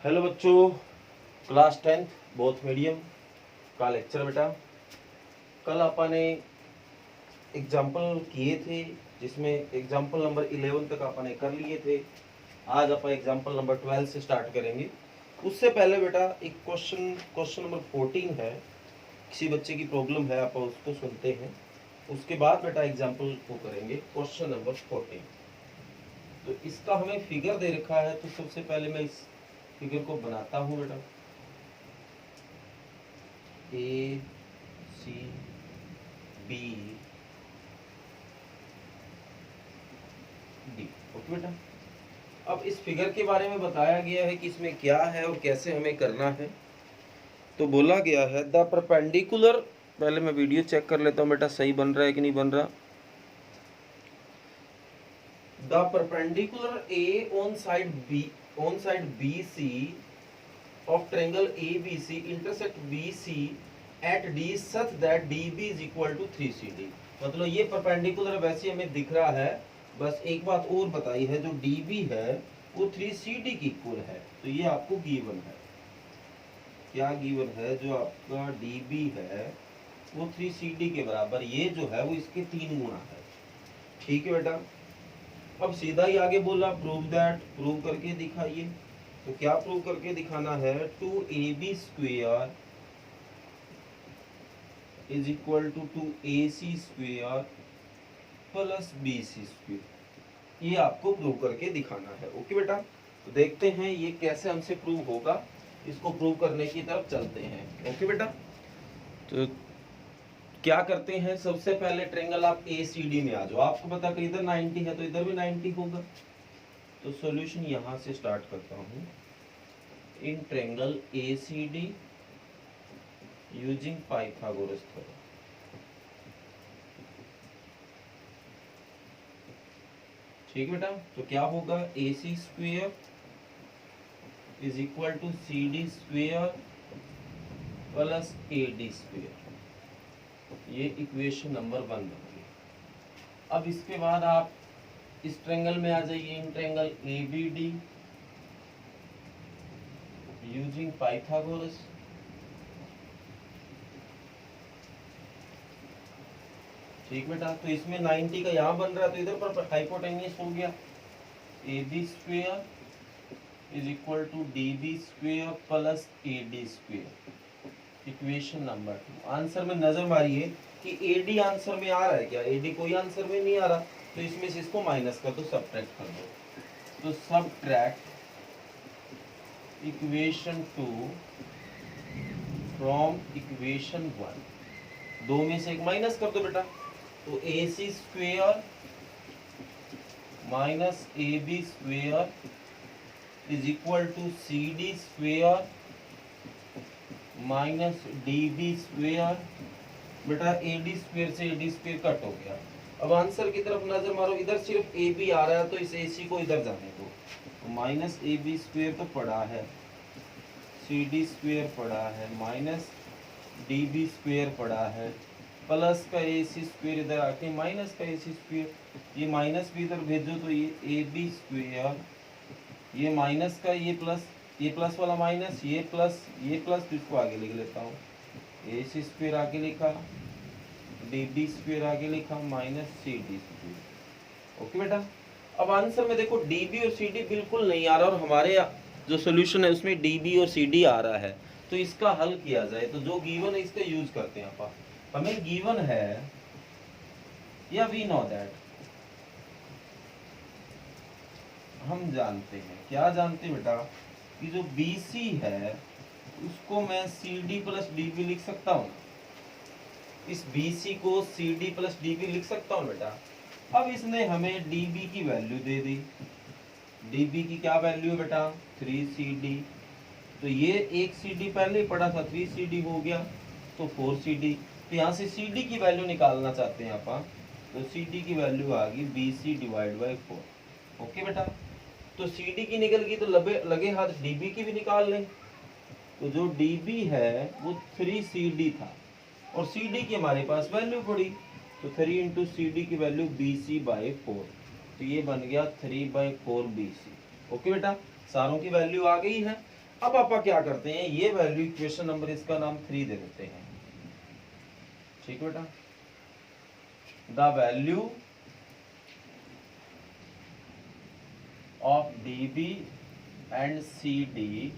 Hello बच्चों, class 10th both medium का lecture बेटा। कल आपने एग्जाम्पल किए थे जिसमें एग्जाम्पल नंबर 11 तक आपने कर लिए थे। आज आप एग्जाम्पल नंबर 12 से स्टार्ट करेंगे। उससे पहले बेटा एक क्वेश्चन नंबर 14 है, किसी बच्चे की प्रॉब्लम है, आप उसको सुनते हैं। उसके बाद बेटा एग्जाम्पल को करेंगे क्वेश्चन नंबर 14। तो इसका हमें फिगर दे रखा है, तो सबसे पहले मैं इस फिगर को बनाता हूँ बेटा। ए सी बी डी। ओके बेटा, अब इस फिगर के बारे में बताया गया है कि इसमें क्या है और कैसे हमें करना है। तो बोला गया है द परपेंडिकुलर, पहले मैं वीडियो चेक कर लेता हूँ बेटा सही बन रहा है कि नहीं बन रहा। The perpendicular A on side B C of triangle ABC intersect BC at D such that DB is equal to 3CD। मतलब ये परपेंडिकुलर वैसे हमें दिख रहा है, बस एक बात और बताई है, जो DB है वो 3CD की इक्वल है। तो ये आपको गिवन है, क्या गिवन है, जो आपका DB है वो 3CD के बराबर, ये जो है वो इसके 3 गुना है। ठीक है बेटा, अब सीधा ही आगे बोला प्रूव दैट, प्रूव करके दिखाइए। तो क्या प्रूव करके दिखाना है, 2AB square is equal to 2AC square plus BC square. ये आपको प्रूव करके दिखाना है। ओके बेटा, तो देखते हैं ये कैसे हमसे प्रूव होगा। इसको प्रूव करने की तरफ चलते हैं। ओके बेटा, तो क्या करते हैं, सबसे पहले ट्रायंगल आप ACD में आ जाओ। आपको पता कि इधर 90 है तो इधर भी 90 होगा। तो सॉल्यूशन यहां से स्टार्ट करता हूं। In triangle ACD using Pythagoras theorem. ठीक बेटा, तो क्या होगा, AC square is equal to CD square plus AD square. ये इक्वेशन नंबर 1 बन गई। अब इसके बाद आप इस ट्रायंगल में आ जाइए, in triangle ABD using Pythagoras. ठीक बेटा, तो इसमें 90 का यहाँ बन रहा है तो इधर पर हाइपोटेन्यूस हो गया। AB square is equal to DB square plus AD square. Equation number 2। आंसर में नजर मारिए कि AD आंसर में आ रहा है क्या, AD कोई आंसर में नहीं आ रहा, तो इसमें से इसको माइनस कर दो, सब्ट्रैक्ट कर दो। तो सब्ट्रैक्ट इक्वेशन 2 फ्रॉम इक्वेशन 1। 2 में से एक माइनस कर दो बेटा। तो AC square minus AB square is equal to CD square minus DB square. बेटा AD स्क्वेयर से AD स्क्वेयर कट हो गया। अब आंसर की तरफ नजर मारो, इधर सिर्फ AB आ रहा है तो इस AC को इधर जाने दो। तो माइनस AB स्क्वेयर तो पड़ा है, CD स्क्वेयर पड़ा है, माइनस DB स्क्वेयर पड़ा है, प्लस का AC स्क्वेयर इधर आके माइनस का AC स्क्वेयर। ये माइनस भी इधर भेजो तो ये AB स्क्वेयर, ये माइनस का ये प्लस वाला माइनस, ये प्लस तो इसको आगे लिख लेता हूँ। AC स्क्वेयर आगे लिखा, DB स्क्वेयर आगे लिखा, माइनस CD स्क्वेयर। ओके बेटा, अब आंसर में देखो DB और CD बिल्कुल नहीं आ रहा, और हमारे जो सोल्यूशन है उसमें DB और CD आ रहा है। तो इसका हल किया जाए, तो जो गिवन है इसका यूज करते हैं आप। हमें गिवन है, या वी नो दैट, हम जानते हैं, क्या जानते हैं बेटा, कि जो BC है उसको मैं CD प्लस DB लिख सकता हूँ। इस BC को CD प्लस DB लिख सकता हूँ बेटा। अब इसने हमें DB की वैल्यू दे दी। DB की क्या वैल्यू है बेटा, 3CD। तो ये एक CD पहले ही पड़ा था, 3CD हो गया, तो 4CD। तो यहाँ से CD की वैल्यू निकालना चाहते हैं आप, तो CD की वैल्यू आ गई BC डिवाइड बाई 4। ओके बेटा, तो CD की निकल गई, तो लगे हाथ DB की भी निकाल लें। तो जो DB है वो 3CD था, और CD की हमारे पास वैल्यू पड़ी, तो 3 इंटू CD की वैल्यू BC बाई 4। तो ये बन गया 3/4 BC। ओके बेटा, सारों की वैल्यू आ गई है। अब आप क्या करते हैं, ये वैल्यू इक्वेशन नंबर इसका नाम 3 दे देते हैं। ठीक बेटा, the value of DB and C D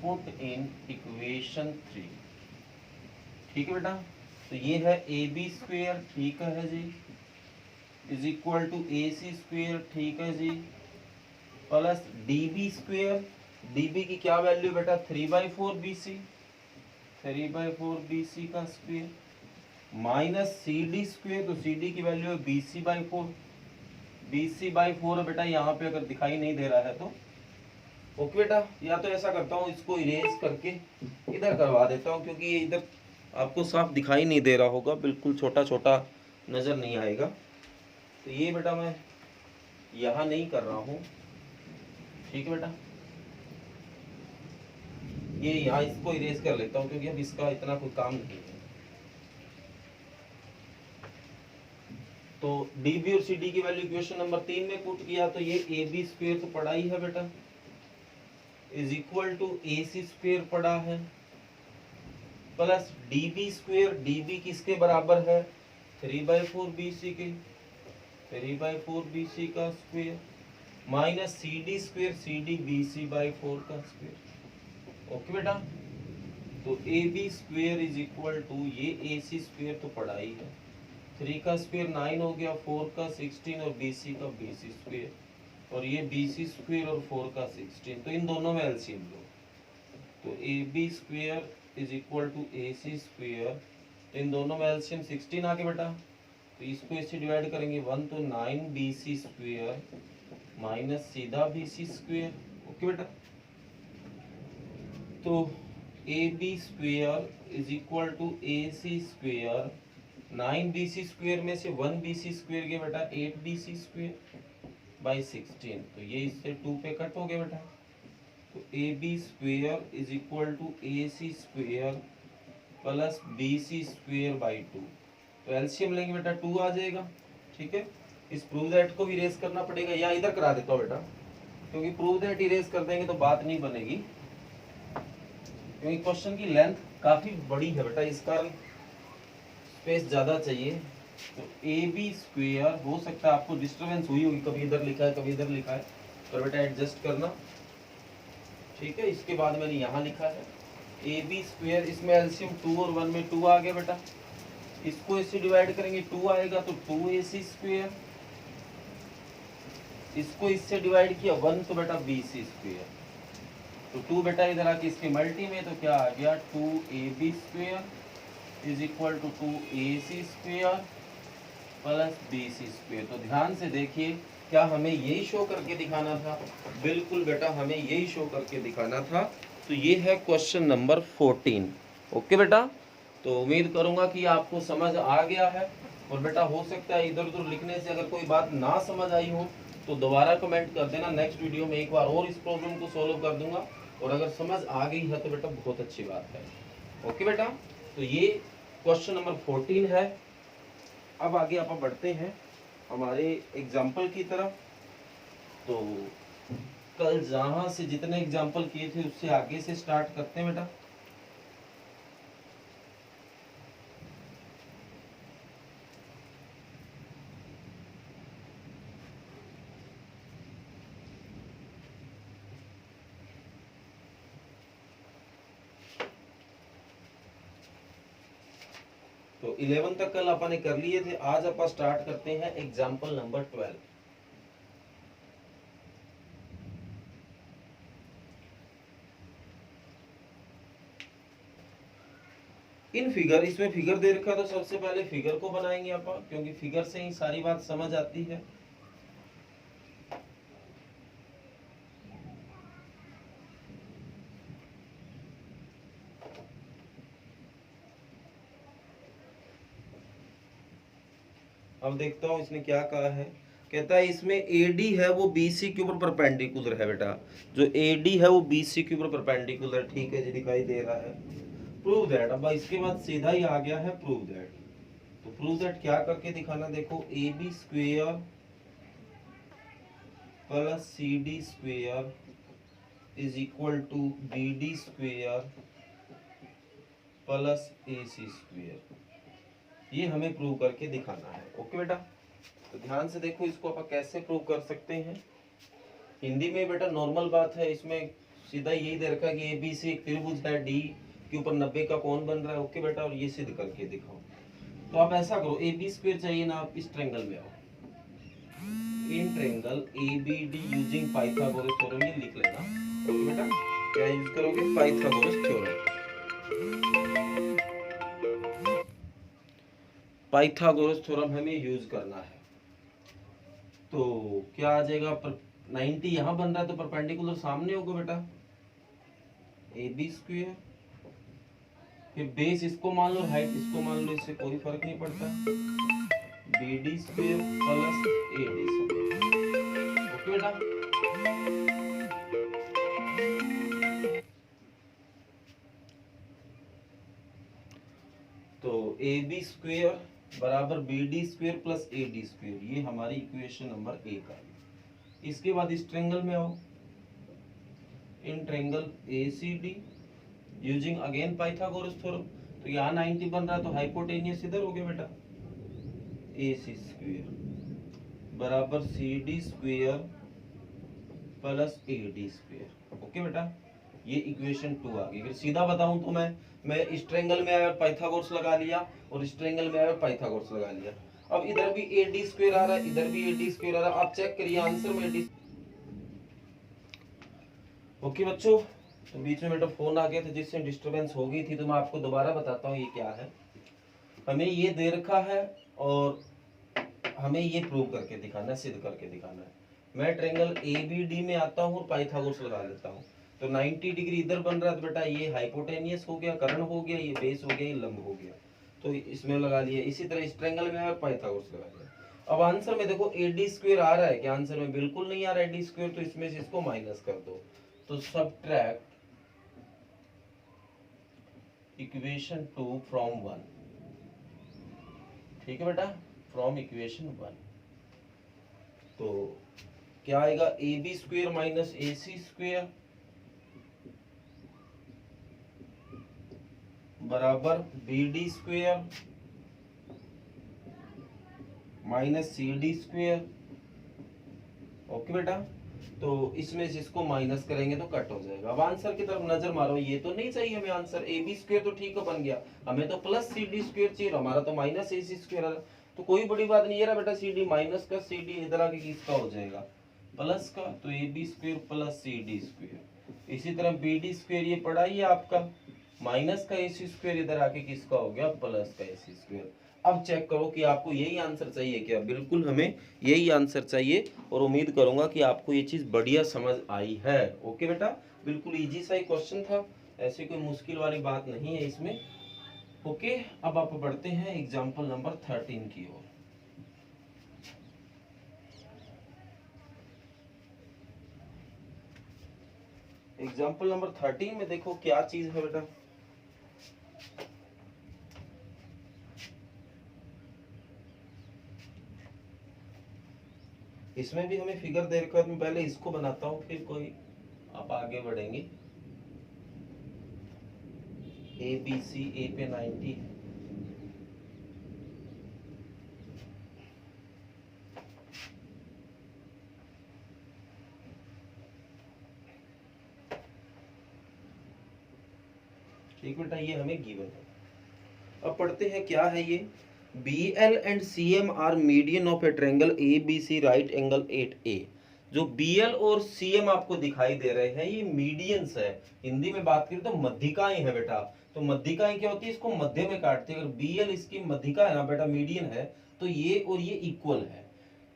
put in equation 3। ठीक है बेटा, तो ये है ए बी स्क्वेयर, ठीक है जी, is equal to A C square, ठीक है जी, plus D B square, D B की क्या वैल्यू बेटा 3/4 बी सी, 3/4 बी सी का square, minus C D square, तो सी डी की वैल्यू है B C by 4, B C by 4 बेटा यहाँ पे अगर दिखाई नहीं दे रहा है तो ओके बेटा, या तो ऐसा करता हूँ इसको इरेज करके इधर करवा देता हूँ, क्योंकि ये इधर आपको साफ दिखाई नहीं दे रहा होगा, बिल्कुल छोटा छोटा नज़र नहीं आएगा। तो ये बेटा मैं यहाँ नहीं कर रहा हूँ, ठीक है बेटा, ये यहाँ इसको इरेज कर लेता हूँ, क्योंकि अब इसका इतना कोई काम नहीं है। तो डी बी और सी डी की वैल्यू इक्वेशन नंबर 3 में पुट किया, तो ये ए बी स्क्वेयर तो पड़ा ही है बेटा, is equal to A C square पड़ा है, plus D B square, D B किसके बराबर है 3/4 बी सी के, 3/4 बी सी का square, minus C D square, C D B C by 4 का स्क्वेयर। ओके बेटा, तो A B square is equal to ये ए सी स्क्वेयर तो पड़ा ही है, 3 का स्क्वेयर 9 हो गया, 4 का 16 और बी सी का बी सी स्क्वेयर, और ये बी सी स्क्वेयर और 4 का 16, तो इन दोनों में एलसीएम लो, तो A B square is equal to A C square, तो इन दोनों में एलसीएम 16 आ गया बेटा, तो इसको इससे डिवाइड करेंगे 1 तो 9 बी सी स्क्वेयर माइनस सीधा बी सी स्क्वेयर। ओके बेटा, तो A B square is equal to A C square, 9 B C square में से 1 बी सी स्क्वेयर गया बेटा 8 बी सी स्क्वेयर बाई 16, तो ये इससे 2 पे कट हो गया बेटा, तो A B square is equal to A C square plus B C square by 2, तो एलसीएम लेंगे बेटा 2 आ जाएगा। ठीक है, इस प्रूव दैट को भी इरेज करना पड़ेगा, या इधर करा देता हूँ बेटा, क्योंकि प्रूव दैट इरेज कर देंगे तो बात नहीं बनेगी, क्योंकि क्वेश्चन की लेंथ काफी बड़ी है बेटा, इस कारण स्पेस ज्यादा चाहिए। तो ए बी स्क्वेयर, हो सकता है आपको डिस्टर्बेंस हुई होगी, कभी इधर लिखा है कभी इधर लिखा है, तो बेटा एडजस्ट करना। ठीक है, इसके बाद मैंने यहाँ लिखा है ए बी स्क्वेयर, इसमें एलसीएम 2 और 1 में 2 आ गया बेटा, इसको इससे डिवाइड करेंगे 2 आएगा, तो 2 ए सी स्क्वेयर, इसको इससे डिवाइड किया 1 तो बेटा बी सी स्क्वेयर, तो 2 बेटा इधर आके इसके मल्टी में, तो क्या आ गया 2 A B square is equal to 2 A C square plus B C square. तो ध्यान से देखिए, क्या हमें यही शो करके दिखाना था? बिल्कुल बेटा, हमें यही शो करके दिखाना था। तो ये है क्वेश्चन नंबर 14। ओके बेटा, तो उम्मीद करूंगा कि आपको समझ आ गया है, और बेटा हो सकता है इधर उधर लिखने से अगर कोई बात ना समझ आई हो तो दोबारा कमेंट कर देना, नेक्स्ट वीडियो में एक बार और इस प्रॉब्लम को सॉल्व कर दूंगा, और अगर समझ आ गई है तो बेटा बहुत अच्छी बात है। ओके बेटा, तो ये क्वेश्चन नंबर 14 है। अब आगे आप बढ़ते हैं हमारे एग्जाम्पल की तरफ। तो कल जहां से जितने एग्जाम्पल किए थे उससे आगे से स्टार्ट करते हैं बेटा। तो 11 तक कल अपन ने कर लिए थे, आज अपन स्टार्ट करते हैं एग्जाम्पल नंबर 12। इन फिगर, इसमें फिगर दे रखा है, तो सबसे पहले फिगर को बनाएंगे अपन, क्योंकि फिगर से ही सारी बात समझ आती है। अब देखता हूँ इसने क्या कहा है। कहता है इसमें AD है वो BC के ऊपर परपेंडिकुलर है बेटा, जो AD है वो BC के ऊपर परपेंडिकुलर, ठीक है जी, दिखाई दे रहा है। प्रूव दैट, अब इसके बाद सीधा ही आ गया है प्रूव दैट। तो प्रूव दैट क्या करके दिखाना, देखो AB square plus CD square is equal to B D square plus A C square, ये हमें प्रूव करके दिखाना है। ओके बेटा, तो ध्यान से देखो इसको अपन कैसे प्रूव कर सकते हैं। हिंदी में बेटा नॉर्मल बात है, इसमें सीधा यही दे रखा है कि ए बी सी एक त्रिभुज है, डी के ऊपर 90 का कोण बन रहा है। ओके बेटा, और ये सिद्ध करके दिखाओ। तो आप ऐसा करो, ए बी स्क्वायर चाहिए ना, आप इस ट्रायंगल में आओ, in triangle A B D using Pythagoras theorem, ये लिख लेना। ओके बेटा, क्या यूज करोगे? Pythagoras theorem. पाइथागोरस थ्योरम हमें यूज करना है। तो क्या आ जाएगा? 90 यहाँ बन रहा है तो परपेंडिकुलर सामने होगा बेटा, ए बी स्क्वायर, फिर बेस इसको मान लो, हाइट इसको मान लो, इससे कोई फर्क नहीं पड़ता, B D square plus A D square. Okay बेटा, तो ए बी स्क्वायर बराबर B D square plus A D square, ये हमारी इक्वेशन नंबर 1 आ गई। इसके बाद इस ट्रायंगल में आओ, in triangle A C D using again Pythagoras theorem, तो यहाँ 90 बन रहा है तो हाइपोटेनियस इधर हो गया बेटा, ए सी स्क्वायर बराबर C D square plus A D square. Okay बेटा, ये इक्वेशन 2 आ गई। फिर सीधा बताऊं तो मैं इस ट्रायंगल में आया पाइथागोरस लगा लिया, और इस ट्रायंगल में आया पाइथागोरस लगा लिया। अब इधर भी ए डी स्क्वायर आ रहा है, इधर भी ए डी स्क्वायर आ रहा है, आप चेक करिए आंसर में डी। ओके बच्चों, तो बीच में बेटा फोन आ गया था जिससे डिस्टरबेंस हो गई थी, तो मैं आपको दोबारा बताता हूँ ये क्या है। हमें ये दे रखा है और हमें ये प्रूव करके दिखाना है, सिद्ध करके दिखाना है। मैं ट्रायंगल ए बी डी में आता हूँ और पाइथागोरस लगा लेता हूँ, तो 90 डिग्री इधर बन रहा है तो बेटा ये हाइपोटेनियस हो गया, कर्ण हो गया, ये बेस हो गया, ये लंब हो गया, तो इसमें लगा लिया। इसी तरह इस ट्रायंगल में और पाइथागोरस लगा लिया। अब आंसर में देखो ए डी स्क्वायर आ रहा है क्या? आंसर में बिल्कुल नहीं आ रहा है डी स्क्वायर, तो इसमें से इसको माइनस कर दो, तो सबट्रैक्ट इक्वेशन 2 फ्रॉम 1। ठीक है बेटा, फ्रॉम इक्वेशन 1। तो क्या आएगा? A B square minus A C square बराबर B D square minus C D square. Okay बेटा, तो इसमें से इसको माइनस करेंगे तो कट हो जाएगा। अब आंसर की तरफ नजर मारो, ये तो नहीं चाहिए हमें आंसर, ए बी स्क्वायर तो ठीक है बन गया, हमें तो प्लस सी डी स्क्वायर चाहिए, हमारा तो माइनस ए सी स्क्वायर है। तो कोई बड़ी बात नहीं है ना बेटा, सी डी माइनस का सी डी इधर आके किसका हो जाएगा? प्लस का, तो A B square plus C D square. इसी तरह बी डी स्क्वायर ये पढ़ा ही है आपका, माइनस का ए सी स्क्वायर इधर आके किसका हो गया? प्लस का ए सी स्क्वायर। अब चेक करो कि आपको यही आंसर चाहिए क्या? बिल्कुल हमें यही आंसर चाहिए, और उम्मीद करूंगा कि आपको ये चीज बढ़िया समझ आई है। ओके बेटा, बिल्कुल इजी सा ही क्वेश्चन था, ऐसी कोई मुश्किल वाली बात नहीं है इसमें। ओके, अब आप बढ़ते हैं एग्जाम्पल नंबर 13 की ओर। एग्जाम्पल नंबर 13 में देखो क्या चीज है बेटा। इसमें भी हमें फिगर दे रखा है, मैं पहले इसको बनाता हूँ फिर कोई आप आगे बढ़ेंगे। ए बी सी, ए पे 90, ठीक बेटा, ये हमें गिवन है। अब पढ़ते हैं क्या है ये। BL and CM are median of a triangle ABC right angle at A। जो BL और CM आपको दिखाई दे रहे हैं ये मीडियंस है। हिंदी में बात करें तो मध्यिकाएं है बेटा। तो मध्यिकाएं क्या होती है? इसको मध्य में काटते हैं। अगर BL इसकी मध्यिका है ना बेटा, मीडियन है, तो ये और ये इक्वल है,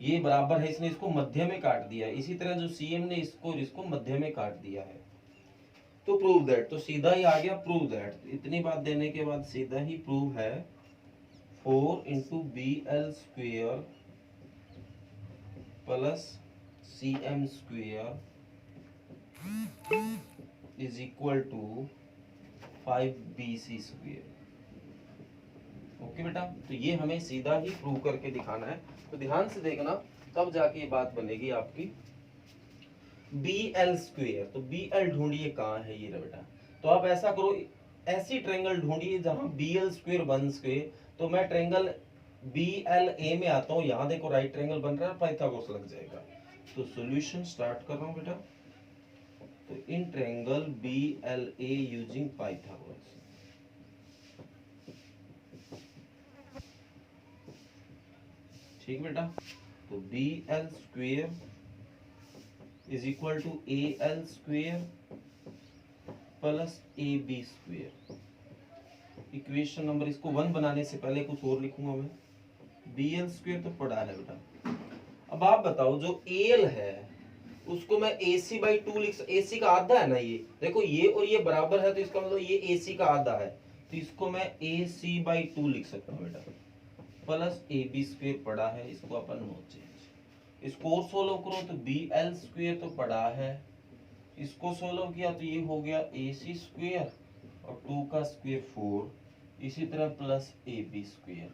ये बराबर है, इसने इसको मध्य में काट दिया। इसी तरह जो CM ने इसको और इसको मध्य में काट दिया है। तो प्रूव दैट, तो सीधा ही आ गया प्रूव दैट। इतनी बात देने के बाद सीधा ही प्रूव है 4 into BL square plus CM square is equal to 5BC square. Okay बेटा, तो ये हमें सीधा ही प्रूव करके दिखाना है। तो ध्यान से देखना, तब जाके ये बात बनेगी आपकी। बी एल स्क्वेयर, तो बी एल ढूंढिए कहाँ है, ये रहा बेटा। तो आप ऐसा करो, ऐसी ट्रायंगल ढूंढिए जहां बी एल स्क्वेयर बन सके। तो मैं ट्रायंगल बी एल ए में आता हूँ, यहाँ देखो राइट ट्रायंगल बन रहा है, पाइथागोरस लग जाएगा। तो सॉल्यूशन स्टार्ट कर रहा हूँ बेटा। तो in triangle B L A using Pythagoras, ठीक बेटा। तो B L square is equal to A L square plus A B square. Equation number, इसको 1 बनाने से पहले कुछ और लिखूंगा मैं। बी एल स्क्वेयर तो पढ़ा है बेटा। अब आप बताओ, जो एल है उसको मैं ए सी बाई 2 लिख, ए सी का आधा है ना ये, देखो ये और ये बराबर है, तो इसका मतलब ये ए सी का आधा है, तो इसको मैं ए सी बाई 2 लिख सकता हूँ बेटा, प्लस ए बी स्क्वेयर पड़ा है, इसको अपन नो चेंज। इसको और सोल्व करो तो बी एल स्क्वेयर तो पड़ा है, इसको सोल्व किया तो ये हो गया ए सी स्क्वेयर और 2 का स्क्वेयर 4, इसी तरह प्लस ए बी स्क्वेयर।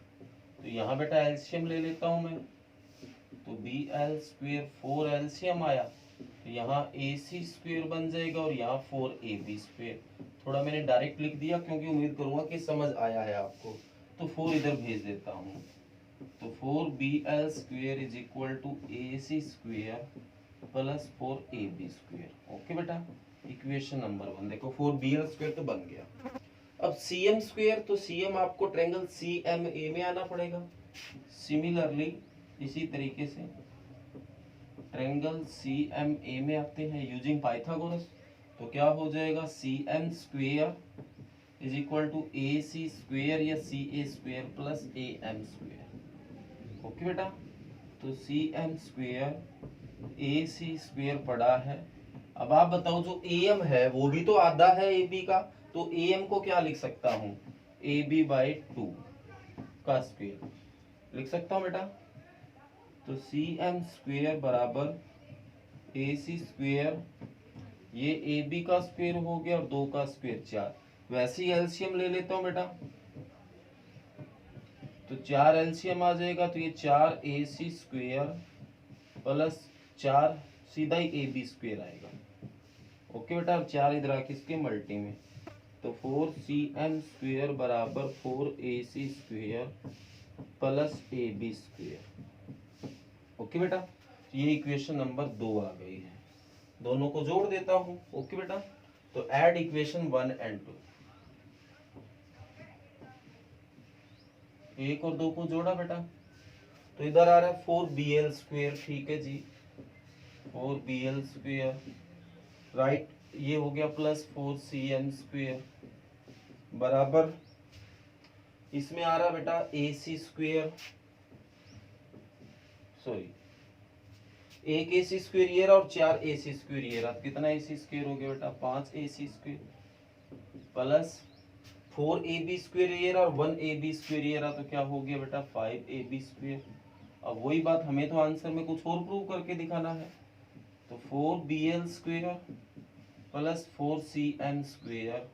तो यहाँ बेटा एलसीएम ले लेता हूँ मैं, तो बी एल स्क्वेयर 4 एलसीएम आया, तो यहाँ ए सी स्क्वेयर बन जाएगा और यहाँ 4 ए बी स्क्वेयर। थोड़ा मैंने डायरेक्ट लिख दिया क्योंकि उम्मीद करूंगा कि समझ आया है आपको, तो 4 इधर भेज देता हूँ। तो 4 B L square is equal to A C square plus 4 A B square. Okay बेटा, इक्वेशन नंबर 1 देखो, 4 बी एल स्क्वेयर तो बन गया। अब सी एम स्क्वेयर, तो सी एम आपको ट्रायंगल सी एम ए में आना पड़ेगा। सिमिलरली इसी तरीके से ट्रायंगल सी एम ए में आते हैं यूजिंग पाइथागोरस, तो क्या हो जाएगा, C M square is equal to A C square या C A square plus A M square. Okay बेटा, तो C M square A C square पड़ा है। अब आप बताओ, जो ए एम है वो भी तो आधा है ए बी का, तो ए एम को क्या लिख सकता हूँ, ए बी बाई 2 का स्क्वेयर लिख सकता हूँ बेटा। तो सी एम स्क्वेयर बराबर ए सी स्क्वेयर, ये ए बी का स्क्वेयर हो गया और 2 का स्क्वेयर 4। वैसे ही एलसीएम ले लेता हूँ बेटा, तो 4 एलसीएम आ जाएगा, तो ये 4 ए सी स्क्वेयर प्लस 4 सीधा ही ए बी स्क्वेयर आएगा। ओके बेटा, और 4 इधर आके इसके मल्टी में, तो 4 सी एम स्क्वेयर बराबर 4 A C square plus A B square. Okay बेटा, ये इक्वेशन नंबर 2 आ गई है। दोनों को जोड़ देता हूं। ओके बेटा, तो ऐड इक्वेशन 1 एंड 2, 1 और 2 को जोड़ा बेटा, तो इधर आ रहा है 4 बी एल स्क्वेयर, ठीक है जी, 4 बी एल स्क्वेयर राइट, ये हो गया प्लस 4 सी एम स्क्वेयर बराबर, इसमें आ रहा बेटा ए सी स्क्वेयर, सॉरी एक ए सी स्क्वेयर ये रहा और 4 ए सी स्क्वेयर ये रहा, कितना ए सी स्क्वेयर हो गया बेटा, 5 A C square plus 4 A B square ये रहा और 1 ए बी स्क्वेयर ये रहा, तो क्या हो गया बेटा 5 ए बी स्क्वेयर। अब वही बात, हमें तो आंसर में कुछ और प्रूव करके दिखाना है, तो 4 B L square plus 4 C M square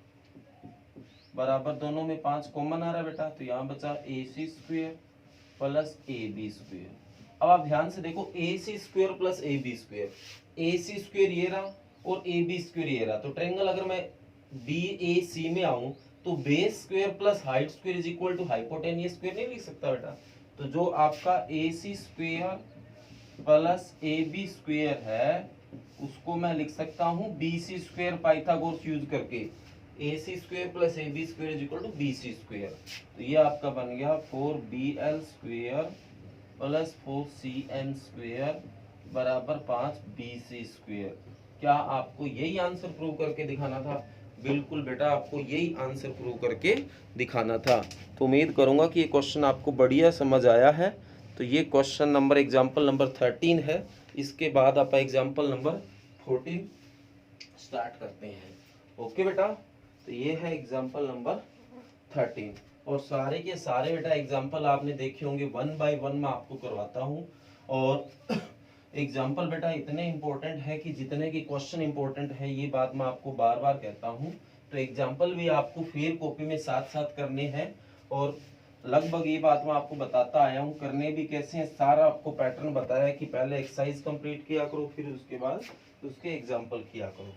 बराबर, दोनों में 5 कॉमन आ रहा है बेटा, तो यहाँ बचा A C square plus A B square. अब आप ध्यान से देखो, A C square plus A B square, A C square ये रहा और ए बी स्क्वेयर ये रहा, तो ट्रायंगल अगर मैं बी ए सी में आऊं तो base square plus height square is equal to hypotenuse square नहीं लिख सकता बेटा। तो जो आपका A C square plus A B square है उसको मैं लिख सकता हूं B C square, Pythagoras use करके, A C square plus A B square is equal to B C square. तो ये आपका बन गया 4 B L square plus 4 C M square बराबर 5 बी सी स्क्वेयर। क्या आपको यही आंसर प्रूव करके दिखाना था? बिल्कुल बेटा, आपको यही आंसर प्रूव करके दिखाना था। तो उम्मीद करूंगा कि ये क्वेश्चन आपको बढ़िया समझ आया है। तो ये क्वेश्चन नंबर एग्जाम्पल नंबर 13 है। इसके बाद आप एग्जाम्पल नंबर 14 स्टार्ट करते हैं। ओके बेटा, तो ये है एग्जाम्पल नंबर 13 और सारे के सारे बेटा एग्जाम्पल आपने देखे होंगे, 1 बाय 1 मैं आपको करवाता हूँ। और एग्जाम्पल बेटा इतने इंपॉर्टेंट है कि जितने की क्वेश्चन इंपॉर्टेंट है, ये बात मैं आपको बार बार कहता हूँ। तो एग्जाम्पल भी आपको फेयर कॉपी में साथ साथ करने हैं और लगभग ये बात मैं आपको बताता आया हूँ, करने भी कैसे हैं सारा आपको पैटर्न बताया है कि पहले एक्सरसाइज कंप्लीट किया करो, फिर उसके बाद उसके एग्जाम्पल किया करो।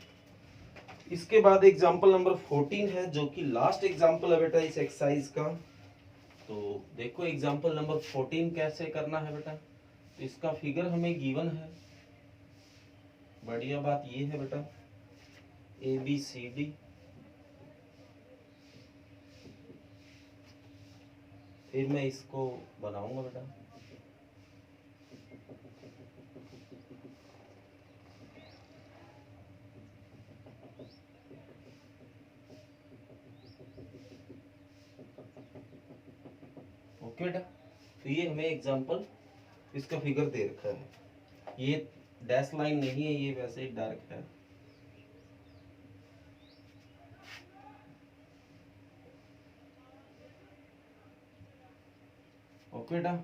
इसके बाद एग्जाम्पल नंबर 14 है जो कि लास्ट एग्जाम्पल है बेटा इस एक्सरसाइज का। तो देखो एग्जाम्पल नंबर 14 कैसे करना है बेटा। तो इसका फिगर हमें गिवन है। बढ़िया बात ये है बेटा, ABCD, फिर मैं इसको बनाऊंगा बेटा। ओके बेटा, तो ये हमें एग्जाम्पल इसका फिगर दे रखा है। ये डैश लाइन नहीं है, ये वैसे ही डार्क है। ओके बेटा,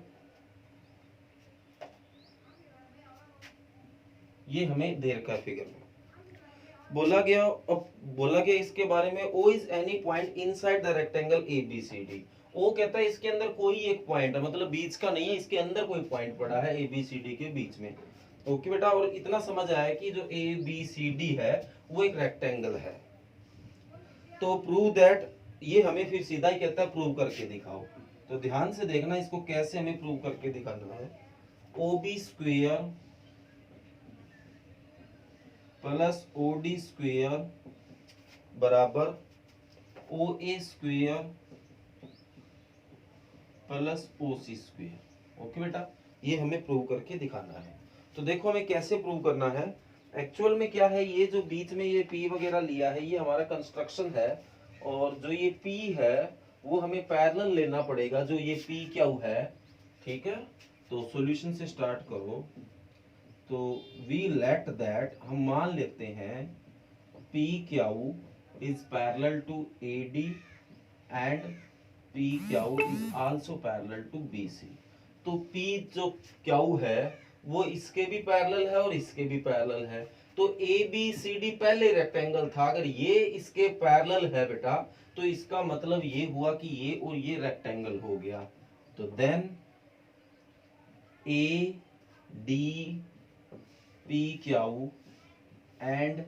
ये हमें दे रखा है फिगर में। बोला गया, अब बोला गया इसके बारे में, O is any point inside the rectangle ABCD। O कहता है इसके अंदर कोई एक पॉइंट है, मतलब बीच का नहीं है, इसके अंदर कोई पॉइंट पड़ा है ABCD के बीच में। ओके बेटा, और इतना समझ आया कि जो ABCD है वो एक रेक्टेंगल है। तो प्रूव दैट, ये हमें फिर सीधा ही कहता है प्रूव करके दिखाओ। तो ध्यान से देखना इसको कैसे हमें प्रूव करके दिखाना है। OB square plus OD square बराबर OA square plus OC square. Okay बेटा, ये हमें प्रूव करके दिखाना है। तो देखो हमें कैसे प्रूव करना है। एक्चुअल में क्या है, ये जो बीच में ये P वगैरह लिया है ये हमारा कंस्ट्रक्शन है, और जो ये P है वो हमें पैरेलल लेना पड़ेगा जो ये PQ है। ठीक है, तो सॉल्यूशन से स्टार्ट करो। तो वी लेट दैट, हम मान लेते हैं PQ is parallel to AD and PQ is also parallel to BC। तो P जो Q है वो इसके भी पैरेलल है और इसके भी पैरेलल है। तो ABCD पहले रेक्टेंगल था, अगर ये इसके पैरेलल है बेटा तो इसका मतलब ये हुआ कि ये और ये रेक्टेंगल हो गया। तो then ADPQ and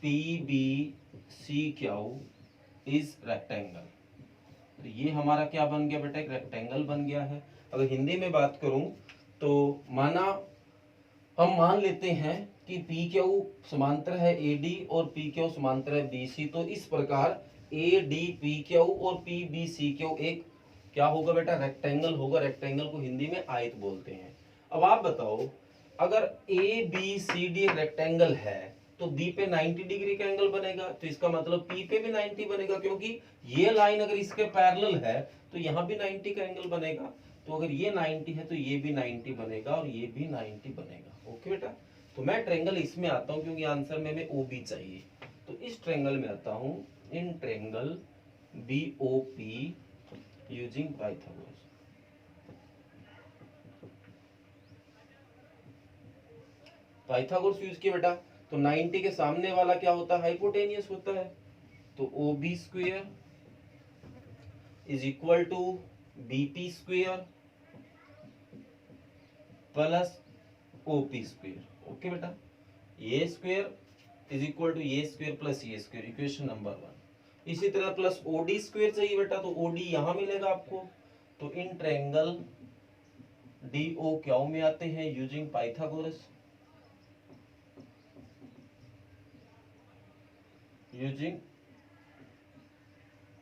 PBCQ is rectangle. तो ये हमारा क्या बन गया बेटा, एक रेक्टेंगल बन गया है। अगर हिंदी में बात करूं तो माना हम मान लेते हैं कि PQ समांतर है AD और PQ समांतर है BC। तो इस प्रकार ADPQ और PBCQ एक क्या होगा बेटा, रेक्टेंगल होगा। रेक्टेंगल को हिंदी में आयत बोलते हैं। अब आप बताओ, अगर ABCD रेक्टेंगल है तो B पे 90 डिग्री का एंगल बनेगा, तो इसका मतलब P पे भी 90 बनेगा, क्योंकि ये लाइन अगर इसके पैरेलल है तो यहाँ भी 90 का एंगल बनेगा। तो अगर ये 90 है तो ये भी 90 बनेगा और ये भी 90 बनेगा। ओके बेटा, तो मैं ट्रायंगल इसमें आता हूँ क्योंकि आंसर में हमें OB चाहिए। तो इस ट्रायंगल में आता हूँ, in triangle BOP using Pythagoras. Pythagoras use किया बेटा, तो 90 के सामने वाला क्या होता है, हाइपोटेनियस होता है। तो OB square is equal to BP square plus OP square. Okay बेटा, ये स्क्वायर इज इक्वल टू ये स्क्वायर प्लस ये स्क्वायर, इक्वेशन नंबर 1। इसी तरह प्लस OD स्क्वायर चाहिए बेटा, तो OD यहां मिलेगा आपको। तो इन ट्रायंगल DOQ में आते हैं यूजिंग पाइथागोरस, यूजिंग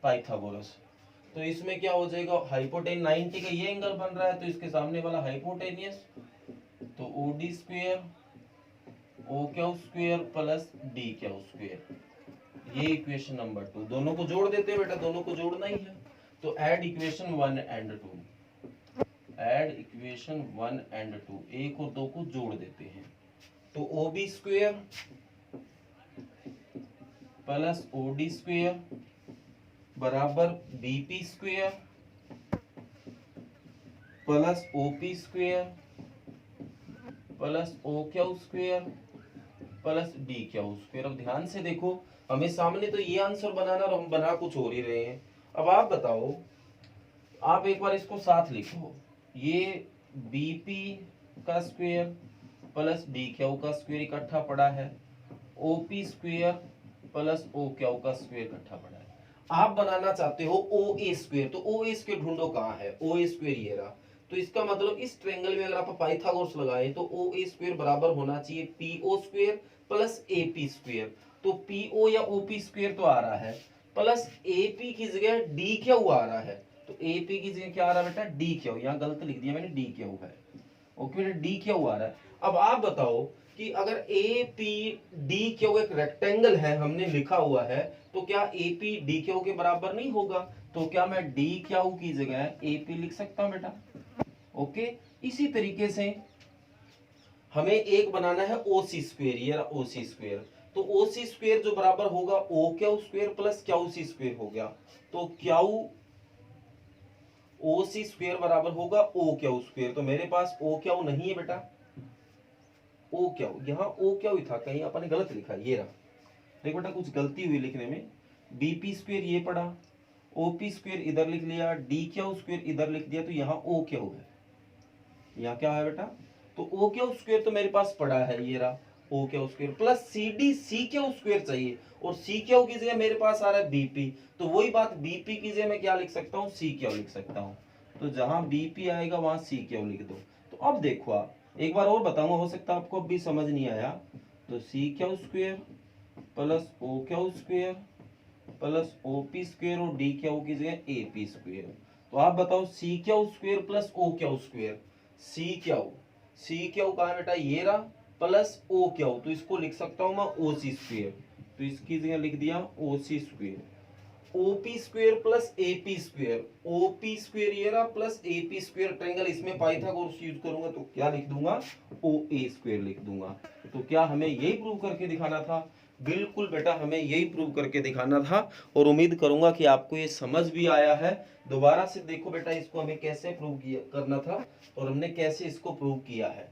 पाइथागोरस। तो इसमें क्या हो जाएगा, हाइपोटेन 90 का ये एंगल बन रहा है तो इसके सामने वाला हाइपोटेनियस। तो OD square OQ square plus DQ square, ये इक्वेशन नंबर 2। दोनों को जोड़ देते हैं बेटा, दोनों को जोड़ना ही है। तो add equation 1 and 2, add equation 1 and 2, 1 और 2 को जोड़ देते हैं। तो OB square plus OD square बराबर BP square plus OP square plus OQ square plus DQ square. अब ध्यान से देखो, हमें सामने तो ये आंसर बनाना और हम बना कुछ और ही रहे हैं। अब आप बताओ, आप एक बार इसको साथ लिखो, ये बीपी का स्क्वायर प्लस डी क्यू का स्क्वायर इकट्ठा पड़ा है, OP square plus O Q का स्क्वायर इकट्ठा पड़ा है। आप बनाना चाहते हो ओ ए स्क्वायर, तो ओ ए स्क्वायर ढूंढो कहाँ है, ओ ए स्क्वायर ये रहा। तो इसका मतलब इस ट्रायंगल में अगर आप पाइथागोरस लगाए तो ओ ए स्क्वायर बराबर होना चाहिए P O square plus A P square. तो पी ओ या ओ पी स्क्वायर तो आ रहा है, प्लस ए पी की जगह डी क्यू आ रहा है। तो ए पी की जगह क्या आ रहा है बेटा, डी क्यू। यहाँ गलत लिख दिया मैंने, डी क्यू है। ओके बेटा, डी क्यू आ रहा है। अब आप बताओ कि अगर ए पी डी क्यू एक रेक्टेंगल है, हमने लिखा हुआ है, तो क्या ए पी डी क्यू के बराबर नहीं होगा? तो क्या मैं डी क्यू की जगह ए पी लिख सकता हूं बेटा? ओके, इसी तरीके से हमें एक बनाना है ओ सी स्क्वेयर, ये रहा ओ सी स्क्वेयर। तो ओ सी स्क्वेयर जो बराबर होगा O Q square plus Q C square हो गया। तो क्यू ओ सी स्क्वेयर बराबर होगा ओ क्यू स्क्वेयर। तो मेरे पास ओ क्यू नहीं है बेटा, ओ क्यू, यहाँ ओ क्यू ही था, कहीं अपन ने गलत लिखा, ये रहा। देखो बेटा कुछ गलती हुई लिखने में, बीपी स्क्वेयर ये पड़ा, ओपी स्क्वेयर इधर लिख लिया, डी क्यू स्क्वेयर इधर लिख दिया, तो यहाँ ओ क्यू है। यहाँ क्या है बेटा, तो ओ क्यू स्क्वेयर तो मेरे पास पड़ा है, ये रहा O Q square plus C D C Q square चाहिए, और सी क्यू की जगह मेरे पास आ रहा है बीपी। तो वही बात, बीपी की जगह मैं क्या लिख सकता हूँ, सी क्यू लिख सकता हूँ। तो जहां बीपी आएगा वहां सी क्यू लिख दो। तो अब देखो आप, एक बार और बताऊंगा, हो सकता है आपको अब भी समझ नहीं आया। तो C Q square plus O Q square plus O P square और डी क्यू की जगह ए पी स्क्वेयर। तो आप बताओ C Q square plus O Q square, C Q कहाँ है बेटा, ये रहा, प्लस ओ क्यू, तो इसको लिख सकता हूं मैं ओ सी स्क्वेयर। तो इसकी जगह लिख दिया O C square. OP square plus AP square, OP square ये रहा प्लस एपी स्क्वेयर ट्रायंगल, इसमें पाइथागोरस यूज करूंगा तो क्या लिख दूंगा, ओ ए स्क्वेयर लिख दूंगा। तो क्या हमें यही प्रूव करके दिखाना था? बिल्कुल बेटा, हमें यही प्रूव करके दिखाना था, और उम्मीद करूंगा कि आपको ये समझ भी आया है। दोबारा से देखो बेटा, इसको हमें कैसे प्रूव करना था और हमने कैसे इसको प्रूव किया है।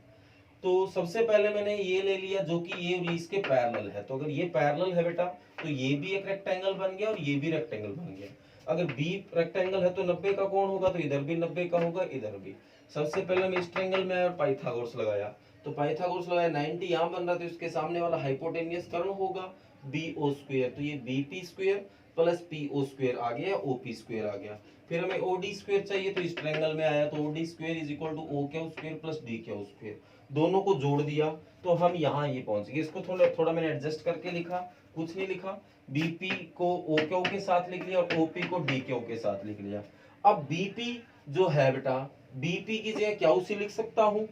तो सबसे पहले मैंने ये ले लिया जो कि ये और इसके पैरेलल है। तो अगर ये पैरेलल है बेटा, तो ये भी एक रेक्टेंगल बन गया और ये भी रेक्टेंगल बन गया। अगर बी रेक्टेंगल है तो 90 का कोण होगा, तो इधर भी 90 का होगा, इधर भी। सबसे पहले हम इस ट्रायंगल में पाइथागोरस लगाया, तो पाइथागोरस लगाया, 90 यहाँ बन रहा था, इसके सामने वाला हाइपोटेनियस कर्ण होगा बी ओ स्क्वेयर। तो ये B P square plus P O square आ गया, ओ पी स्क्वेयर आ गया। फिर हमें ओ डी स्क्वेयर चाहिए, तो इस ट्रायंगल में आया, तो O D square is equal to O Q square plus D Q square. दोनों को जोड़ दिया तो हम यहाँ ये पहुंच गए। इसको थोड़ा थोड़ा मैंने एडजस्ट करके लिखा, कुछ नहीं लिखा। बीपी को ओ क्यू के साथ लिख लिया और ओपी को डी क्यू के साथ लिख लिया। अब बीपी जो है बेटा, बीपी की जगह क्यू सी लिख सकता हूँ,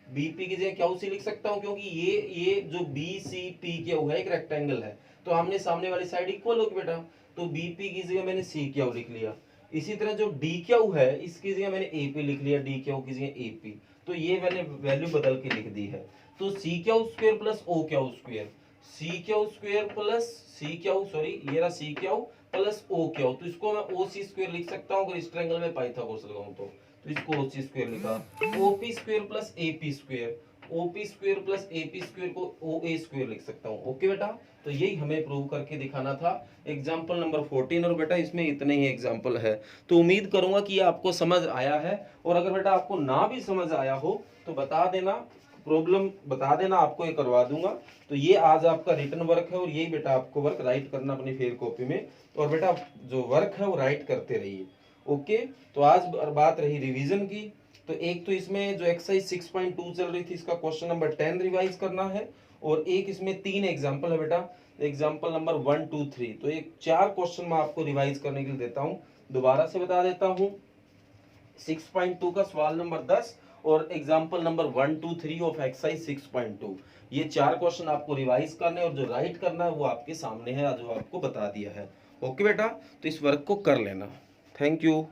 बीपी की जगह क्यू सी लिख सकता हूँ, क्योंकि ये जो बी सी पी क्यू है एक रेक्टेंगल है, तो हमने सामने वाली साइड इक्वल होगी बेटा। तो बीपी की जगह मैंने सी क्यू लिख लिया। इसी तरह जो डी क्यू है इसकी जगह मैंने एपी लिख लिया, डी क्यू की जगह एपी। तो ये मैंने वैल्यू बदल के लिख दी है। तो C Q square plus O Q square, C Q square plus C Q, sorry ये रहा C Q plus O Q. तो इसको मैं ओ सी स्क्वेयर लिख सकता हूँ अगर इस ट्रायंगल में पाइथागोरस लगाऊं तो इसको ओ सी स्क्वेयर लिखा। OP square plus AP square, OP square plus AP square को ओ ए स्क्वेयर लिख सकता हूँ। ओके बेटा, तो यही हमें प्रूव करके दिखाना था एग्जाम्पल नंबर 14। और बेटा इसमें इतने ही एग्जाम्पल है। तो उम्मीद करूंगा कि आपको समझ आया है, और अगर बेटा आपको ना भी समझ आया हो तो बता देना, प्रॉब्लम बता देना, आपको ये करवा दूंगा। तो ये आज आपका रिटन वर्क है, और यही बेटा आपको वर्क राइट करना अपनी फेयर कॉपी में। और बेटा जो वर्क है वो राइट करते रहिए। ओके, तो आज बात रही रिवीजन की। तो एक तो इसमें जो एक्सरसाइज 6.2 चल रही थी इसका क्वेश्चन नंबर 10 रिवाइज करना है, और एक इसमें 3 एग्जाम्पल है बेटा, एग्जाम्पल नंबर 1, 2, 3। तो एक 4 क्वेश्चन मैं आपको रिवाइज करने के लिए देता हूँ। दोबारा से बता देता हूँ, 6.2 का सवाल नंबर 10 और एग्जाम्पल नंबर 1, 2, 3 ऑफ एक्सरसाइज 6.2। ये 4 क्वेश्चन आपको रिवाइज करने और जो राइट करना है वो आपके सामने है, जो आपको बता दिया है। ओके बेटा, तो इस वर्क को कर लेना। Thank you.